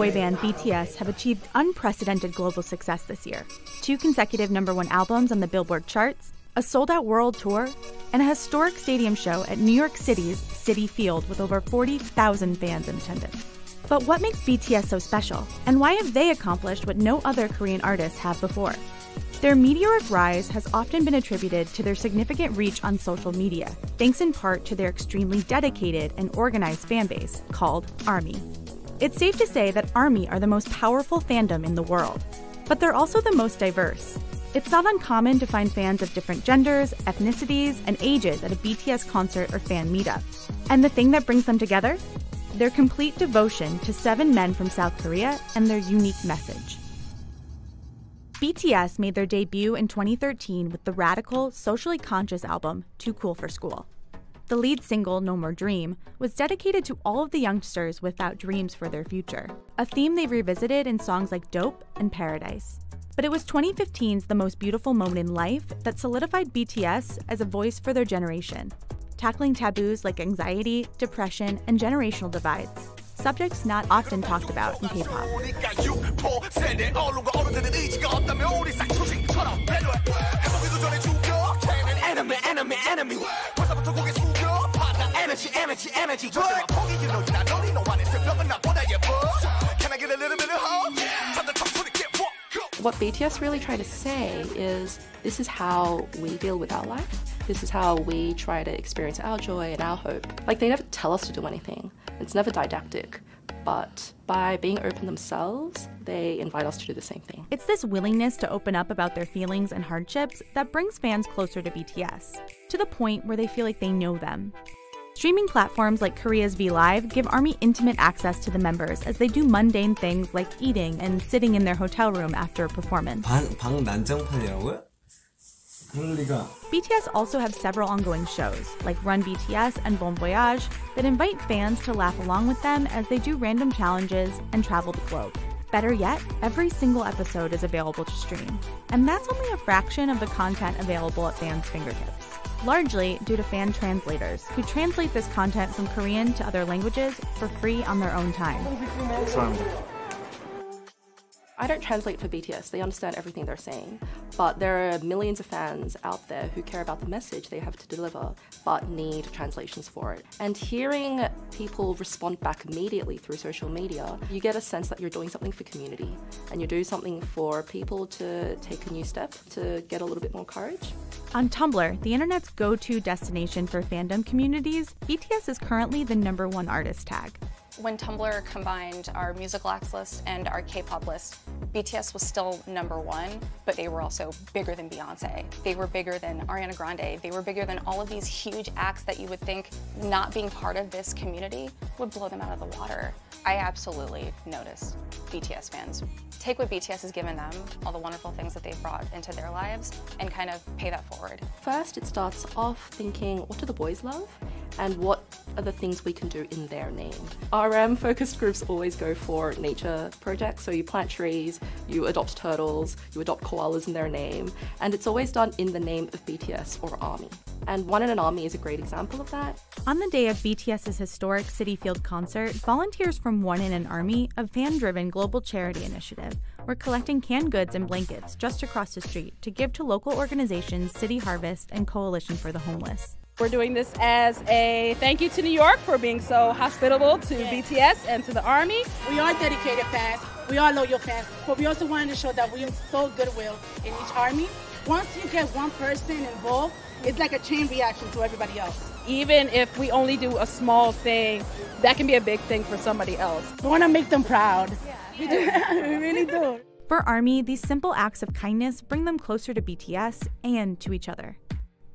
boy band BTS have achieved unprecedented global success this year. 2 consecutive #1 albums on the Billboard charts, a sold-out world tour, and a historic stadium show at New York City's Citi Field with over 40,000 fans in attendance. But what makes BTS so special? And why have they accomplished what no other Korean artists have before? Their meteoric rise has often been attributed to their significant reach on social media, thanks in part to their extremely dedicated and organized fan base called ARMY. It's safe to say that ARMY are the most powerful fandom in the world, but they're also the most diverse. It's not uncommon to find fans of different genders, ethnicities, and ages at a BTS concert or fan meetup. And the thing that brings them together? Their complete devotion to 7 men from South Korea and their unique message. BTS made their debut in 2013 with the radical, socially conscious album Too Cool for School. The lead single, No More Dream, was dedicated to all of the youngsters without dreams for their future, a theme they've revisited in songs like Dope and Paradise. But it was 2015's The Most Beautiful Moment in Life that solidified BTS as a voice for their generation, tackling taboos like anxiety, depression, and generational divides, subjects not often talked about in K-pop. What BTS really try to say is, this is how we deal with our life. This is how we try to experience our joy and our hope. Like, they never tell us to do anything. It's never didactic. But by being open themselves, they invite us to do the same thing. It's this willingness to open up about their feelings and hardships that brings fans closer to BTS, to the point where they feel like they know them. Streaming platforms like Korea's VLive give ARMY intimate access to the members as they do mundane things like eating and sitting in their hotel room after a performance. 방 난장판이라고요? 그럴 리가. BTS also have several ongoing shows, like Run BTS and Bon Voyage, that invite fans to laugh along with them as they do random challenges and travel the globe. Better yet, every single episode is available to stream. And that's only a fraction of the content available at fans' fingertips, largely due to fan translators, who translate this content from Korean to other languages for free on their own time. I don't translate for BTS, they understand everything they're saying, but there are millions of fans out there who care about the message they have to deliver, but need translations for it. And hearing people respond back immediately through social media, you get a sense that you're doing something for community, and you're doing something for people to take a new step, to get a little bit more courage. On Tumblr, the internet's go-to destination for fandom communities, BTS is currently the #1 artist tag. When Tumblr combined our musical acts list and our K-pop list, BTS was still #1, but they were also bigger than Beyonce. They were bigger than Ariana Grande. They were bigger than all of these huge acts that you would think not being part of this community would blow them out of the water. I absolutely noticed BTS fans take what BTS has given them, all the wonderful things that they've brought into their lives, and kind of pay that forward. First, it starts off thinking, what do the boys love? And what are the things we can do in their name? RM focused groups always go for nature projects, so you plant trees, you adopt turtles, you adopt koalas in their name, and it's always done in the name of BTS or ARMY. And One in an Army is a great example of that. On the day of BTS's historic Citi Field concert, volunteers from One in an Army, a fan-driven global charity initiative, were collecting canned goods and blankets just across the street to give to local organizations City Harvest and Coalition for the Homeless. We're doing this as a thank you to New York for being so hospitable to BTS and to the ARMY. We are dedicated fans, we are loyal fans, but we also wanted to show that we instill goodwill in each ARMY. Once you get one person involved, it's like a chain reaction to everybody else. Even if we only do a small thing, that can be a big thing for somebody else. We want to make them proud. We do. We really do. For ARMY, these simple acts of kindness bring them closer to BTS and to each other.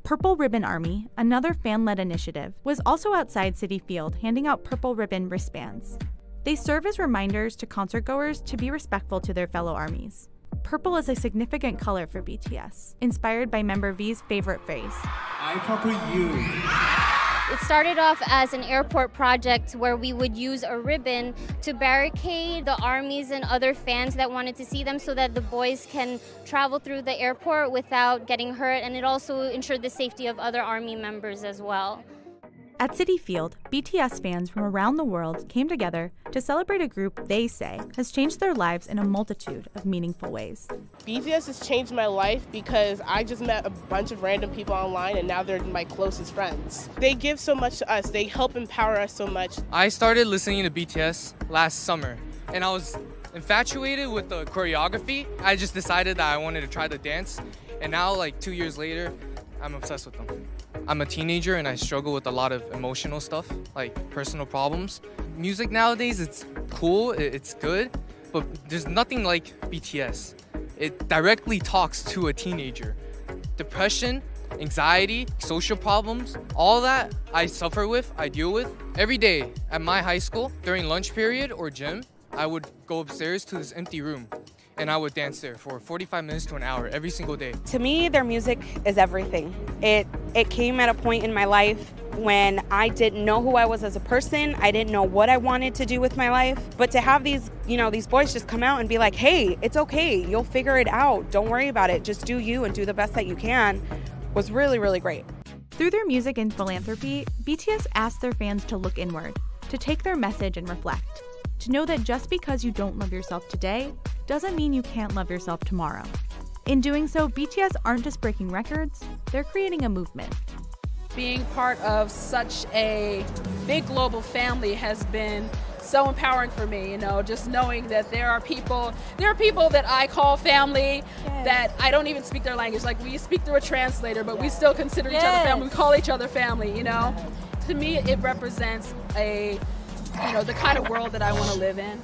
Purple Ribbon Army, another fan-led initiative, was also outside Citi Field handing out purple ribbon wristbands. They serve as reminders to concertgoers to be respectful to their fellow ARMYs. Purple is a significant color for BTS, inspired by member V's favorite phrase. I purple you. It started off as an airport project where we would use a ribbon to barricade the ARMYs and other fans that wanted to see them so that the boys can travel through the airport without getting hurt, and it also ensured the safety of other ARMY members as well. At Citi Field, BTS fans from around the world came together to celebrate a group they say has changed their lives in a multitude of meaningful ways. BTS has changed my life because I just met a bunch of random people online and now they're my closest friends. They give so much to us. They help empower us so much. I started listening to BTS last summer and I was infatuated with the choreography. I just decided that I wanted to try the dance, and now, like 2 years later, I'm obsessed with them. I'm a teenager and I struggle with a lot of emotional stuff, like personal problems. Music nowadays, it's cool, it's good, but there's nothing like BTS. It directly talks to a teenager. Depression, anxiety, social problems, all that I suffer with, I deal with. Every day at my high school, during lunch period or gym, I would go upstairs to this empty room and I would dance there for 45 minutes to an hour every single day. To me, their music is everything. It came at a point in my life when I didn't know who I was as a person. I didn't know what I wanted to do with my life. But to have these boys just come out and be like, hey, it's okay, you'll figure it out. Don't worry about it. Just do you and do the best that you can was really, really great. Through their music and philanthropy, BTS asked their fans to look inward, to take their message and reflect, to know that just because you don't love yourself today doesn't mean you can't love yourself tomorrow. In doing so, BTS aren't just breaking records, they're creating a movement. Being part of such a big global family has been so empowering for me, just knowing that there are people that I call family, that I don't even speak their language. Like, we speak through a translator, but we still consider each other family. We call each other family, To me, it represents the kind of world that I want to live in.